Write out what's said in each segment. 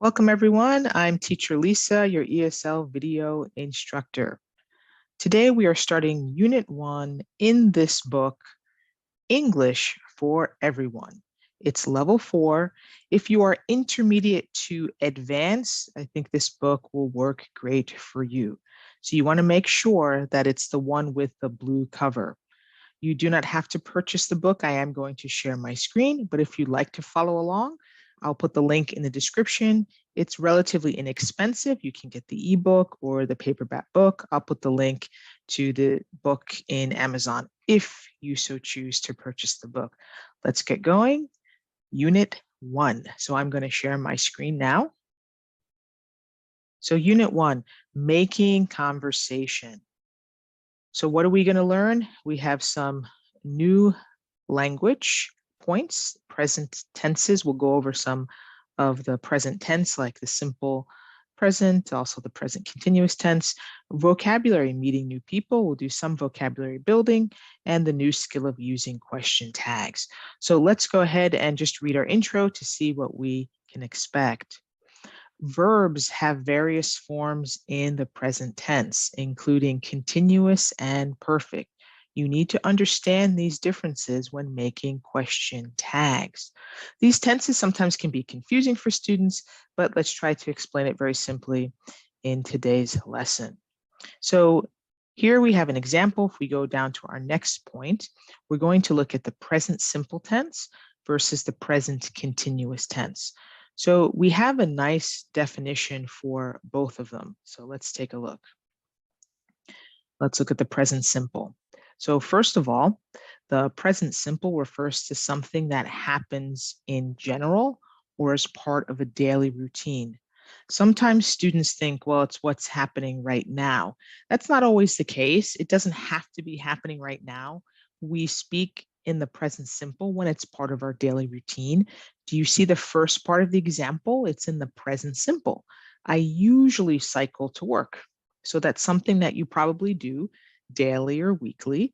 Welcome everyone. I'm Teacher Lisa, your ESL video instructor. Today we are starting Unit 1 in this book, English for Everyone. It's level 4. If you are intermediate to advanced, I think this book will work great for you. So you want to make sure that it's the one with the blue cover. You do not have to purchase the book. I am going to share my screen, but if you'd like to follow along, I'll put the link in the description. It's relatively inexpensive. You can get the ebook or the paperback book. I'll put the link to the book in Amazon if you so choose to purchase the book. Let's get going. Unit 1. So I'm going to share my screen now. So Unit 1, making conversation. So what are we going to learn? We have some new language points, present tenses. We'll go over some of the present tense, like the simple present, also the present continuous tense. Vocabulary, meeting new people. We'll do some vocabulary building and the new skill of using question tags. So let's go ahead and just read our intro to see what we can expect. Verbs have various forms in the present tense, including continuous and perfect. You need to understand these differences when making question tags. These tenses sometimes can be confusing for students, but let's try to explain it very simply in today's lesson. So here we have an example. If we go down to our next point, we're going to look at the present simple tense versus the present continuous tense. So we have a nice definition for both of them. So let's take a look. Let's look at the present simple. So first of all, the present simple refers to something that happens in general or as part of a daily routine. Sometimes students think, well, it's what's happening right now. That's not always the case. It doesn't have to be happening right now. We speak in the present simple when it's part of our daily routine. Do you see the first part of the example? It's in the present simple. I usually cycle to work. So that's something that you probably do daily or weekly.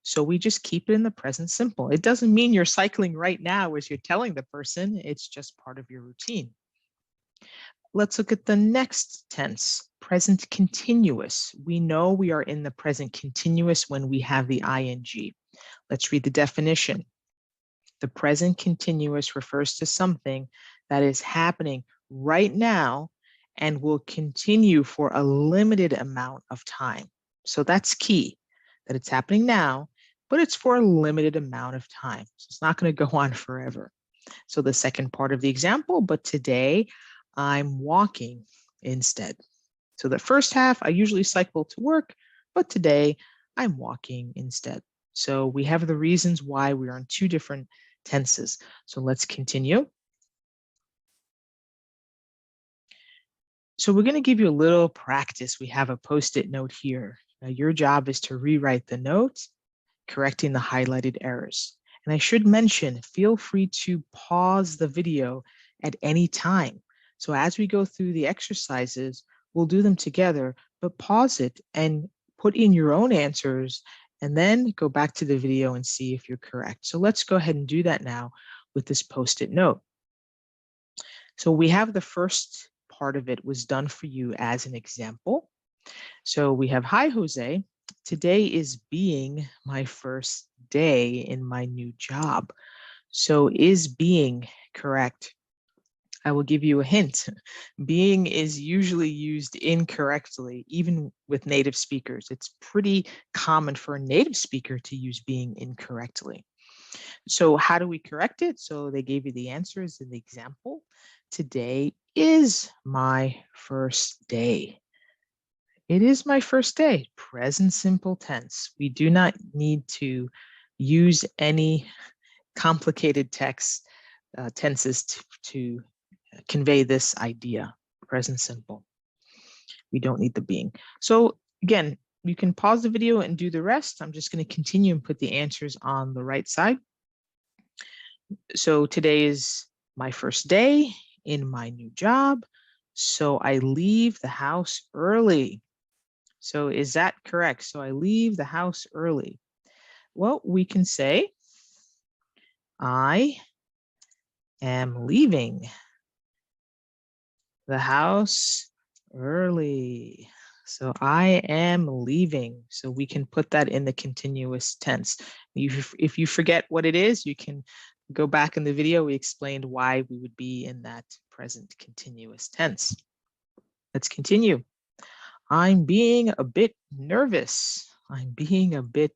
So we just keep it in the present simple. It doesn't mean you're cycling right now as you're telling the person. It's just part of your routine. Let's look at the next tense, present continuous. We know we are in the present continuous when we have the ing. Let's read the definition. The present continuous refers to something that is happening right now and will continue for a limited amount of time. So that's key, that it's happening now, but it's for a limited amount of time. So it's not going to go on forever. So the second part of the example, but today I'm walking instead. So the first half, I usually cycle to work, but today I'm walking instead. So we have the reasons why we are in two different tenses. So let's continue. So we're going to give you a little practice. We have a Post-it note here. Now your job is to rewrite the note, correcting the highlighted errors. And I should mention, feel free to pause the video at any time. So as we go through the exercises, we'll do them together, but pause it and put in your own answers and then go back to the video and see if you're correct. So let's go ahead and do that now with this Post-it note. So we have the first part of it was done for you as an example. So we have, hi, Jose. Today is being my first day in my new job. So is being correct? I will give you a hint. Being is usually used incorrectly, even with native speakers. It's pretty common for a native speaker to use being incorrectly. So how do we correct it? So they gave you the answers in the example. Today is my first day. It is my first day, present simple tense. We do not need to use any complicated tenses to convey this idea, present simple. We don't need the being. So again, you can pause the video and do the rest. I'm just going to continue and put the answers on the right side. So today is my first day in my new job. So I leave the house early. So is that correct? So I leave the house early. Well, we can say, I am leaving the house early. So I am leaving. So we can put that in the continuous tense. If you forget what it is, you can go back in the video. We explained why we would be in that present continuous tense. Let's continue. I'm being a bit nervous. I'm being a bit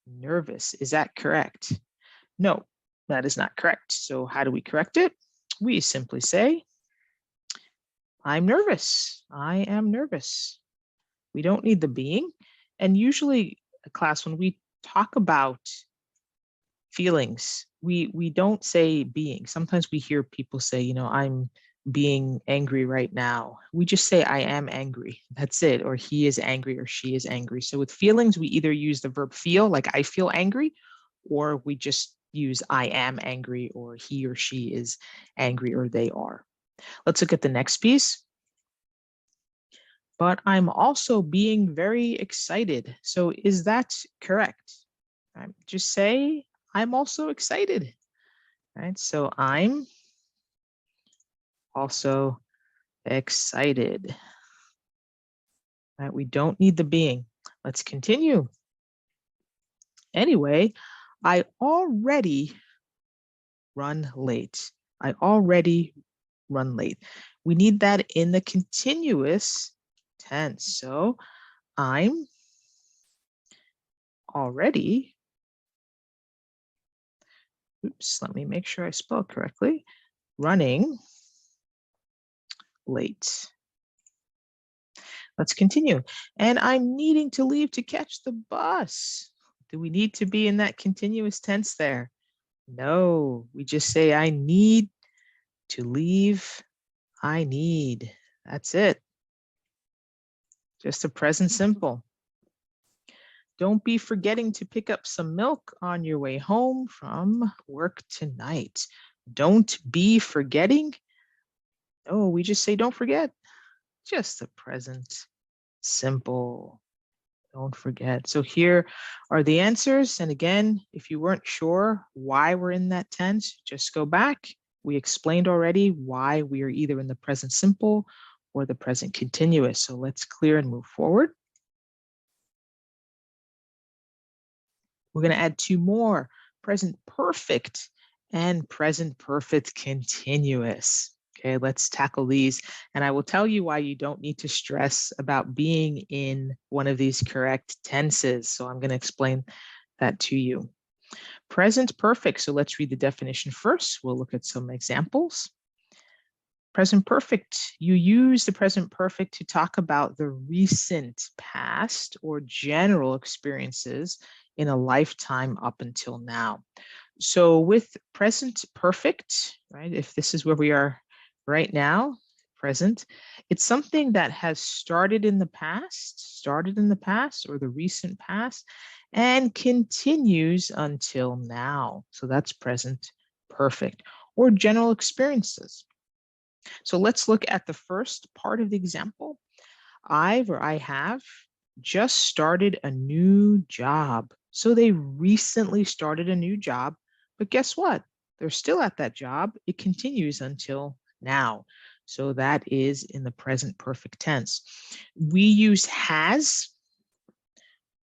nervous. Is that correct? No, that is not correct. So how do we correct it? We simply say, I'm nervous. I am nervous. We don't need the being. And usually, class, when we talk about feelings, we don't say being. Sometimes we hear people say, you know, I'm being angry right now. We just say, I am angry. That's it. Or he is angry or she is angry. So with feelings, we either use the verb feel, like I feel angry, or we just use I am angry, or he or she is angry, or they are. Let's look at the next piece. But I'm also being very excited. So is that correct? Just say, I'm also excited. Right? So I'm also excited. Right? We don't need the being. Let's continue. Anyway, I already run late. I already run late. We need that in the continuous tense. So I'm already, oops, let me make sure I spell correctly, running late. Let's continue. And I'm needing to leave to catch the bus. Do we need to be in that continuous tense there? No, we just say I need to leave. I need. That's it. Just a present simple. Don't be forgetting to pick up some milk on your way home from work tonight. Don't be forgetting. No, we just say don't forget. Just a present simple. Don't forget. So here are the answers. And again, if you weren't sure why we're in that tense, just go back. We explained already why we are either in the present simple or the present continuous. So let's clear and move forward. We're going to add two more, present perfect and present perfect continuous. Okay, let's tackle these. And I will tell you why you don't need to stress about being in one of these correct tenses. So I'm going to explain that to you. Present perfect. So let's read the definition first. We'll look at some examples. Present perfect. You use the present perfect to talk about the recent past or general experiences in a lifetime up until now. So with present perfect, right, if this is where we are right now, present, it's something that has started in the past or the recent past and continues until now. So that's present perfect, or general experiences. So let's look at the first part of the example. I have just started a new job. So they recently started a new job, but guess what? They're still at that job. It continues until now. So that is in the present perfect tense. We use has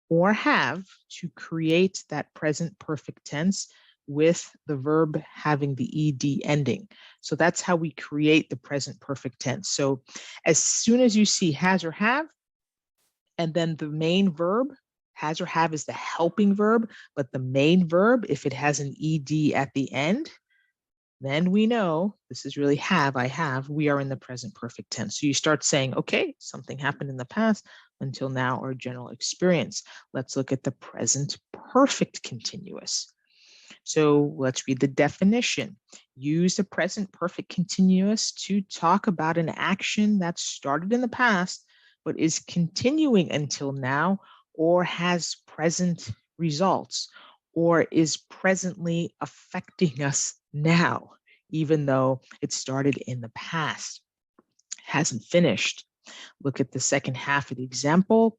or have to create that present perfect tense with the verb having the ed ending. So that's how we create the present perfect tense. So as soon as you see has or have, and then the main verb, has or have is the helping verb, but the main verb, if it has an ed at the end, then we know this is really have, I have, we are in the present perfect tense. So you start saying, okay, something happened in the past until now, or general experience. Let's look at the present perfect continuous. So let's read the definition. Use the present perfect continuous to talk about an action that started in the past, but is continuing until now, or has present results, or is presently affecting us now, even though it started in the past, hasn't finished. Look at the second half of the example.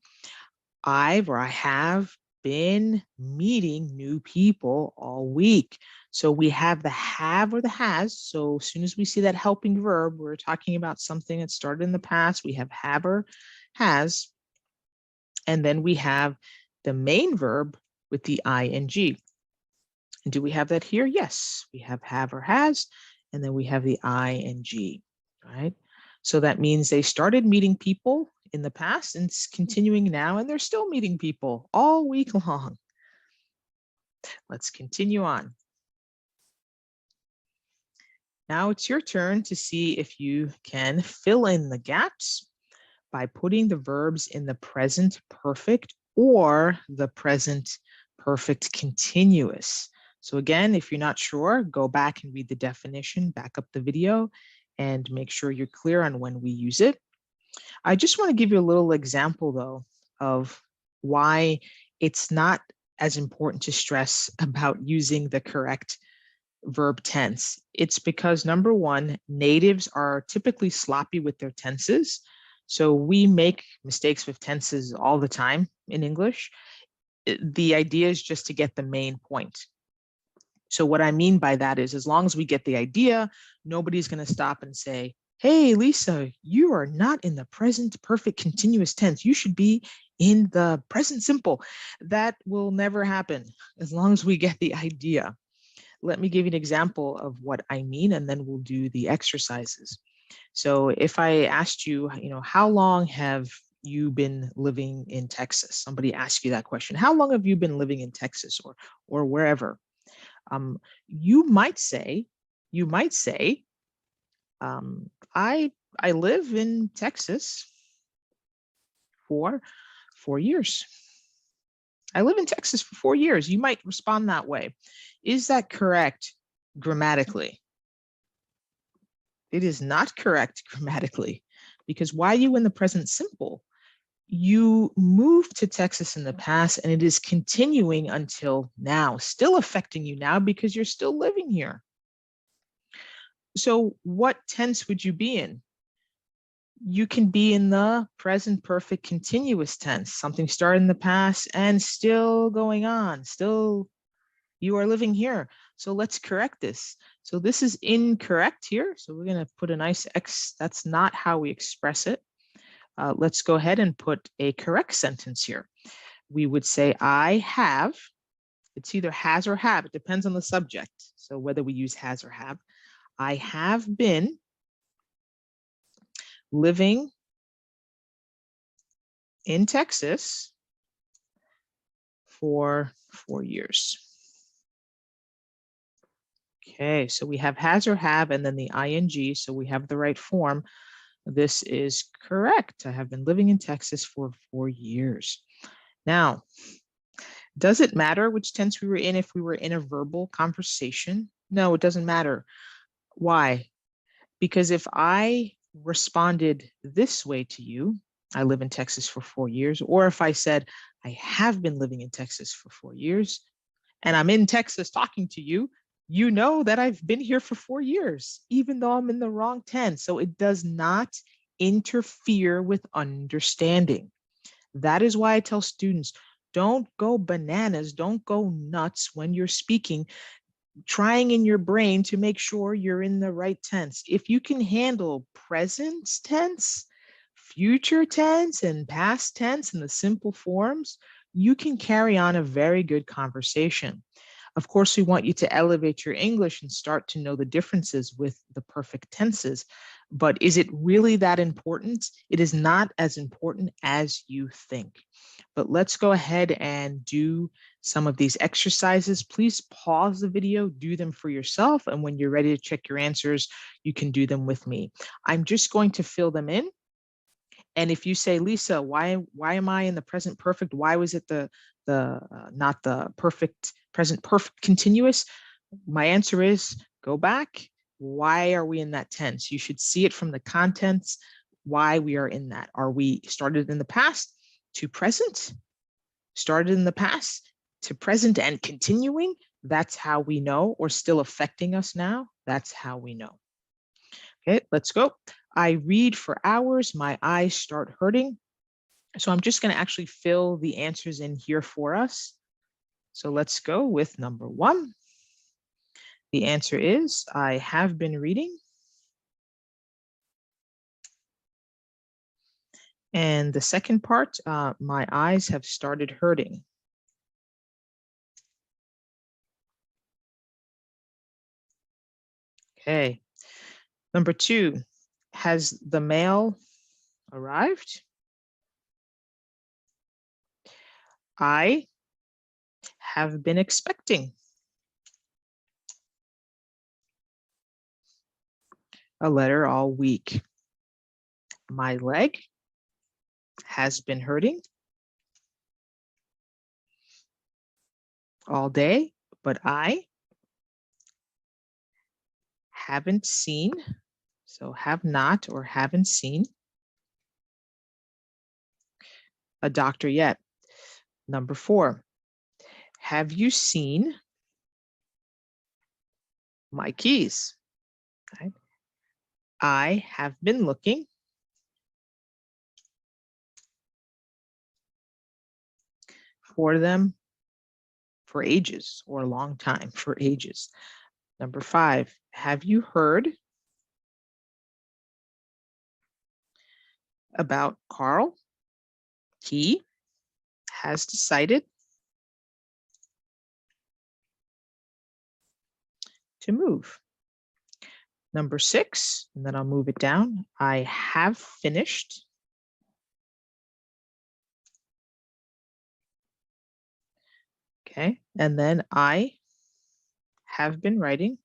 I have been meeting new people all week. So we have the have or the has. So as soon as we see that helping verb, we're talking about something that started in the past. We have have or has. And then we have the main verb with the ing. And do we have that here? Yes, we have or has, and then we have the ing, right? So that means they started meeting people in the past and it's continuing now, and they're still meeting people all week long. Let's continue on. Now it's your turn to see if you can fill in the gaps by putting the verbs in the present perfect or the present perfect continuous. So again, if you're not sure, go back and read the definition, back up the video, and make sure you're clear on when we use it. I just want to give you a little example, though, of why it's not as important to stress about using the correct verb tense. It's because, number one, natives are typically sloppy with their tenses. So we make mistakes with tenses all the time in English. The idea is just to get the main point. So what I mean by that is, as long as we get the idea, nobody's going to stop and say, hey, Lisa, you are not in the present perfect continuous tense. You should be in the present simple. That will never happen as long as we get the idea. Let me give you an example of what I mean, and then we'll do the exercises. So if I asked you, how long have you been living in Texas? Somebody asked you that question. How long have you been living in Texas or wherever? You might say, I live in Texas for 4 years. I live in Texas for 4 years. You might respond that way. Is that correct grammatically? It is not correct grammatically, because why are you in the present simple? You moved to Texas in the past and it is continuing until now, still affecting you now because you're still living here. So what tense would you be in? You can be in the present perfect continuous tense, something started in the past and still going on, still you are living here. So let's correct this. So this is incorrect here. So we're going to put a nice X. That's not how we express it. Let's go ahead and put a correct sentence here. We would say, I have. It's either has or have. It depends on the subject. So whether we use has or have. I have been living in Texas for 4 years. Okay, so we have has or have and then the ing, so we have the right form. This is correct. I have been living in Texas for 4 years. Now, does it matter which tense we were in if we were in a verbal conversation? No, it doesn't matter. Why? Because if I responded this way to you, I live in Texas for 4 years, or if I said, I have been living in Texas for 4 years, and I'm in Texas talking to you, you know that I've been here for 4 years, even though I'm in the wrong tense. So it does not interfere with understanding. That is why I tell students, don't go bananas, don't go nuts when you're speaking, trying in your brain to make sure you're in the right tense. If you can handle present tense, future tense, and past tense in the simple forms, you can carry on a very good conversation. Of course, we want you to elevate your English and start to know the differences with the perfect tenses. But is it really that important? It is not as important as you think. But let's go ahead and do some of these exercises. Please pause the video, do them for yourself. And when you're ready to check your answers, you can do them with me. I'm just going to fill them in. And if you say, Lisa, why am I in the present perfect? Why was it not the perfect present perfect continuous? My answer is go back. Why are we in that tense? You should see it from the contents, why we are in that. Are we started in the past to present? Started in the past to present and continuing? That's how we know, or still affecting us now? That's how we know. Okay, let's go. I read for hours, my eyes start hurting. So I'm just going to actually fill the answers in here for us. So let's go with number 1. The answer is, I have been reading. And the second part, my eyes have started hurting. Okay. Number 2, has the mail arrived? I have been expecting a letter all week. My leg has been hurting all day, but I haven't seen, so have not or haven't seen a doctor yet. Number 4, have you seen my keys? Right. I have been looking for them for ages, or a long time, for ages. Number 5, have you heard about Carl? He has decided to move. Number 6, and then I'll move it down. I have finished okay, and then I have been writing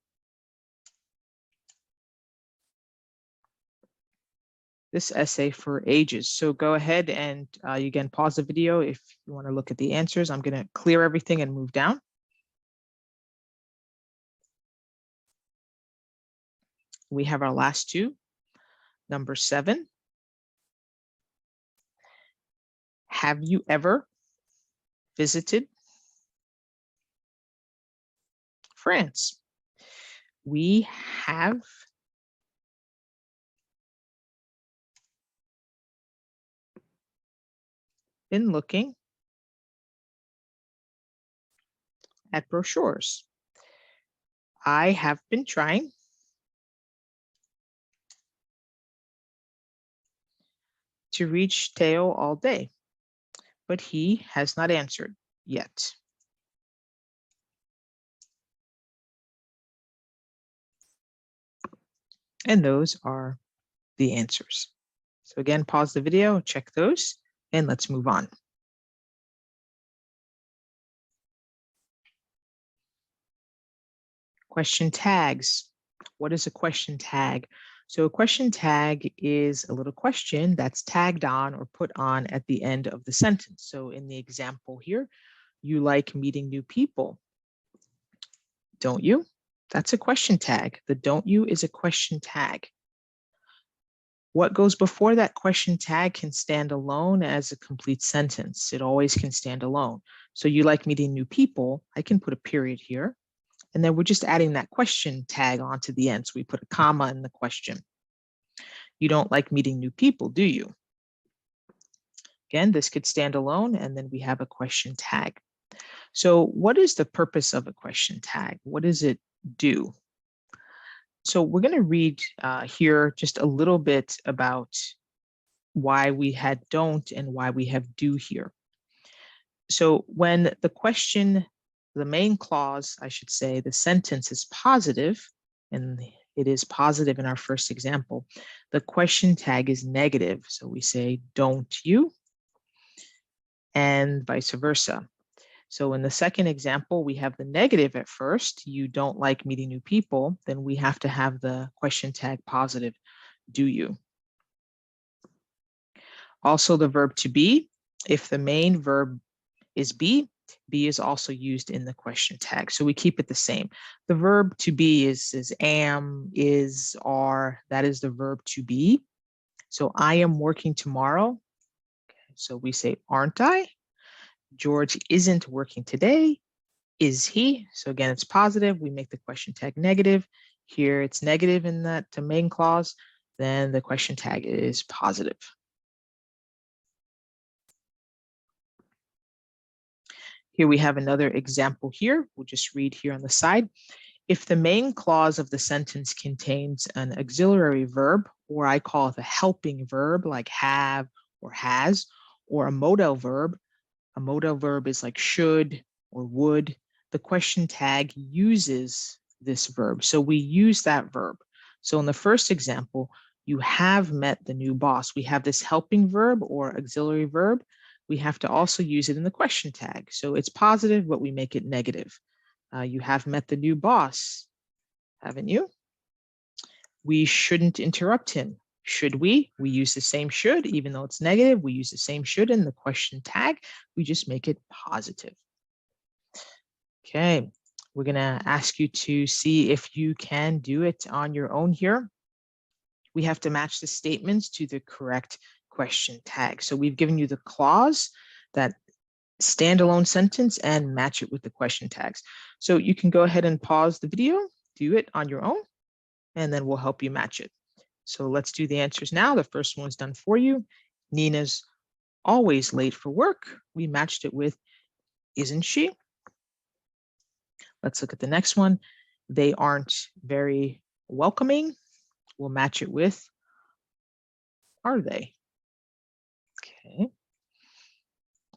this essay for ages. So go ahead and you can pause the video if you want to look at the answers. I'm going to clear everything and move down. We have our last 2. Number 7, have you ever visited France? We have been looking at brochures. I have been trying to reach Theo all day, but he has not answered yet. And those are the answers. So again, pause the video, check those, and let's move on. Question tags. What is a question tag? So a question tag is a little question that's tagged on or put on at the end of the sentence. So in the example here, you like meeting new people, don't you? That's a question tag. The don't you is a question tag. What goes before that question tag can stand alone as a complete sentence. It always can stand alone. So you like meeting new people, I can put a period here. And then we're just adding that question tag onto the end. So we put a comma in the question. You don't like meeting new people, do you? Again, this could stand alone, and then we have a question tag. So what is the purpose of a question tag? What does it do? So we're going to read here just a little bit about why we had don't and why we have do here. So when the question, the main clause, I should say, the sentence is positive, and it is positive in our first example, the question tag is negative. So we say, don't you? And vice versa. So in the second example, we have the negative at first, you don't like meeting new people, then we have to have the question tag positive, do you? Also the verb to be, if the main verb is be is also used in the question tag. So we keep it the same. The verb to be is am, is, are, that is the verb to be. So I am working tomorrow. So we say, aren't I? George isn't working today. Is he? So again, it's positive. We make the question tag negative. Here it's negative in that main clause. Then the question tag is positive. Here we have another example here. We'll just read here on the side. If the main clause of the sentence contains an auxiliary verb, or I call it a helping verb like have or has, or a modal verb is like should or would, the question tag uses this verb. So we use that verb. So in the first example, you have met the new boss. We have this helping verb or auxiliary verb. We have to also use it in the question tag. So it's positive, but we make it negative. You have met the new boss, haven't you? We shouldn't interrupt him. Should we? We use the same should, even though it's negative. We use the same should in the question tag. We just make it positive. Okay, we're going to ask you to see if you can do it on your own here. We have to match the statements to the correct question tag. So we've given you the clause, that standalone sentence, and match it with the question tags. So you can go ahead and pause the video, do it on your own, and then we'll help you match it. So let's do the answers now. The first one's done for you. Nina's always late for work. We matched it with, isn't she? Let's look at the next one. They aren't very welcoming. We'll match it with, are they? Okay.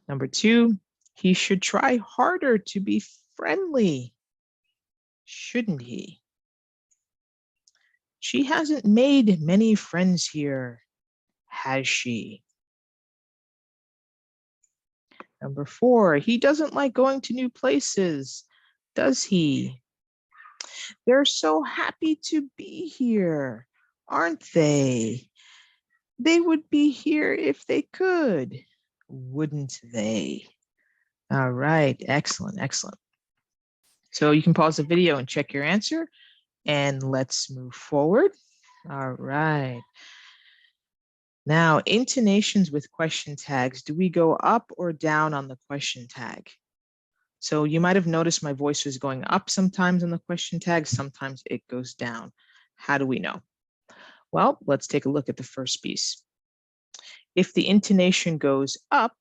Number 2, he should try harder to be friendly. Shouldn't he? She hasn't made many friends here, has she? Number 4, he doesn't like going to new places, does he? They're so happy to be here, aren't they? They would be here if they could, wouldn't they? All right, excellent, excellent. So you can pause the video and check your answer, and let's move forward. All right. Now, intonations with question tags. Do we go up or down on the question tag? So you might have noticed my voice was going up sometimes on the question tag, sometimes it goes down. How do we know? Well, let's take a look at the first piece. If the intonation goes up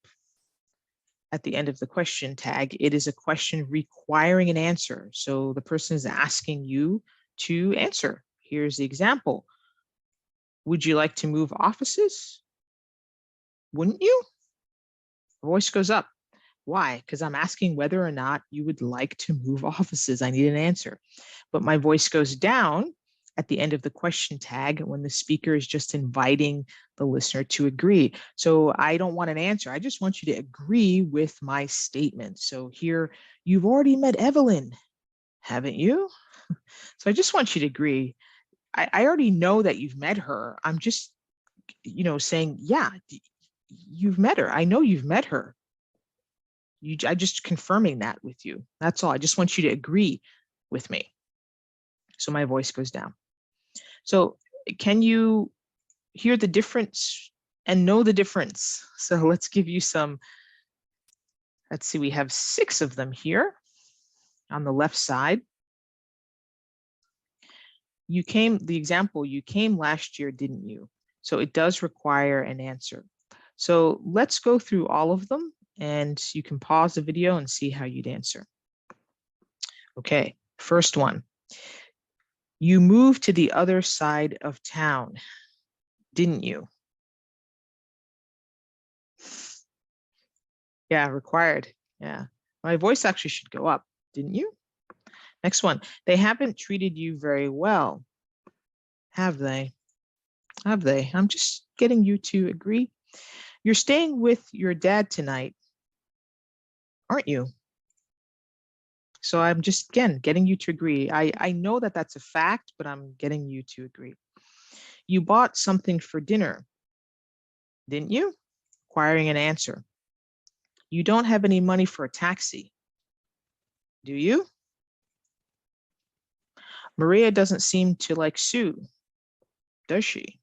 at the end of the question tag, it is a question requiring an answer. So the person is asking you to answer. Here's the example. Would you like to move offices? Wouldn't you? The voice goes up. Why? Because I'm asking whether or not you would like to move offices. I need an answer. But my voice goes down at the end of the question tag when the speaker is just inviting the listener to agree. So I don't want an answer. I just want you to agree with my statement. So here, you've already met Evelyn, haven't you? So I just want you to agree. I already know that you've met her. I'm just, saying, yeah, you've met her. I know you've met her. I just confirming that with you. That's all. I just want you to agree with me. So my voice goes down. So can you hear the difference and know the difference? So let's give you some. Let's see, we have 6 of them here on the left side. The example, you came last year, didn't you? So it does require an answer. So let's go through all of them, and you can pause the video and see how you'd answer. Okay, first one. You moved to the other side of town, didn't you? Yeah, required. Yeah, my voice actually should go up, didn't you? Next one. They haven't treated you very well, have they? Have they? I'm just getting you to agree. You're staying with your dad tonight, aren't you? So I'm just, again, getting you to agree. I know that that's a fact, but I'm getting you to agree. You bought something for dinner, didn't you? Requiring an answer. You don't have any money for a taxi, do you? Maria doesn't seem to like Sue, does she?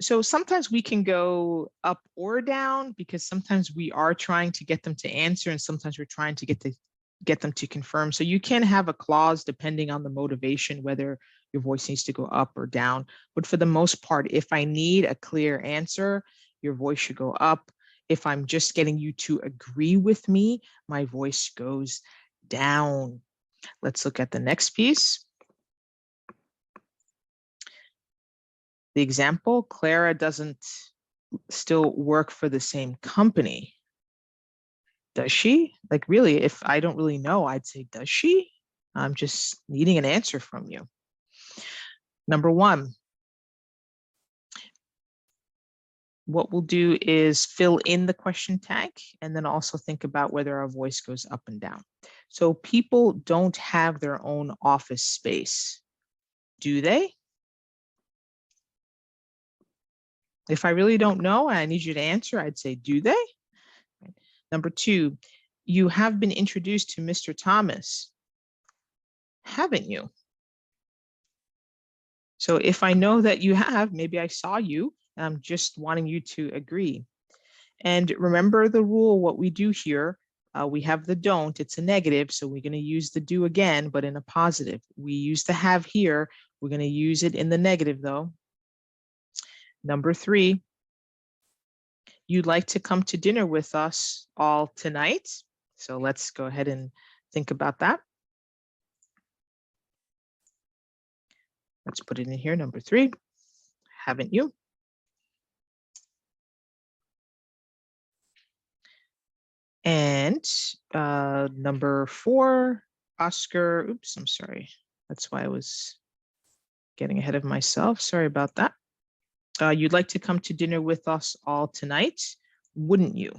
So sometimes we can go up or down because sometimes we are trying to get them to answer and sometimes we're trying to get them to confirm. So you can have a clause depending on the motivation, whether your voice needs to go up or down. But for the most part, if I need a clear answer, your voice should go up. If I'm just getting you to agree with me, my voice goes down. Let's look at the next piece. The example, Clara doesn't still work for the same company. Does she? Like, really, if I don't really know, I'd say, does she? I'm just needing an answer from you. Number one, what we'll do is fill in the question tag and then also think about whether our voice goes up and down. So people don't have their own office space, do they? If I really don't know and I need you to answer, I'd say, do they? Number two, you have been introduced to Mr. Thomas, haven't you? So if I know that you have, maybe I saw you, I'm just wanting you to agree. And remember the rule, what we do here, we have the don't, it's a negative, so we're going to use the do again, but in a positive. We use the have here, we're going to use it in the negative though. Number three, you'd like to come to dinner with us all tonight. So let's go ahead and think about that. Let's put it in here, number three, haven't you? And number four, Oscar, oops, I'm sorry. That's why I was getting ahead of myself. Sorry about that. You'd like to come to dinner with us all tonight, wouldn't you?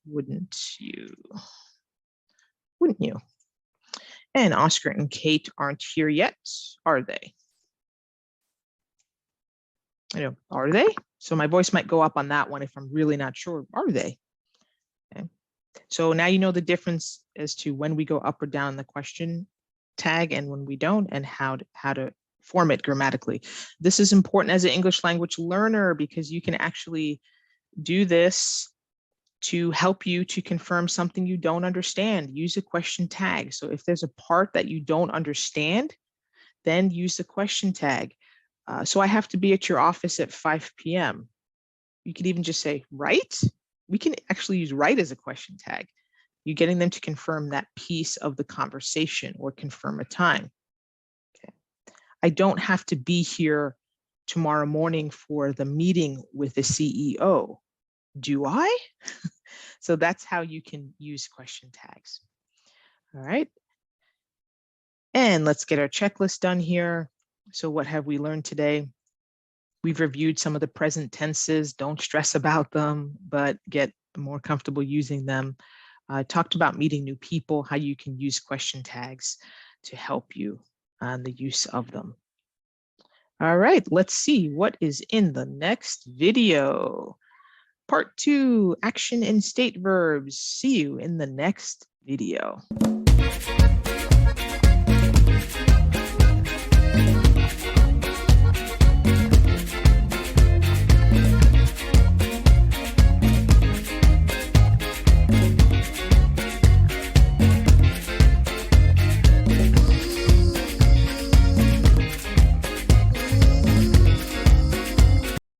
Wouldn't you? Wouldn't you? And Oscar and Kate aren't here yet, are they? Are they? So my voice might go up on that one if I'm really not sure. Are they? Okay. So now you know the difference as to when we go up or down the question tag and when we don't, and how to form it grammatically. This is important as an English language learner because you can actually do this to help you to confirm something you don't understand. Use a question tag. So if there's a part that you don't understand, then use the question tag. So I have to be at your office at 5 p.m. You could even just say, right? We can actually use right as a question tag. You're getting them to confirm that piece of the conversation or confirm a time. Okay. I don't have to be here tomorrow morning for the meeting with the CEO. Do I? So that's how you can use question tags. All right. And let's get our checklist done here. So what have we learned today? We've reviewed some of the present tenses. Don't stress about them, but get more comfortable using them. Talked about meeting new people, how you can use question tags to help you on the use of them. All right, let's see what is in the next video. Part 2, action and state verbs. See you in the next video.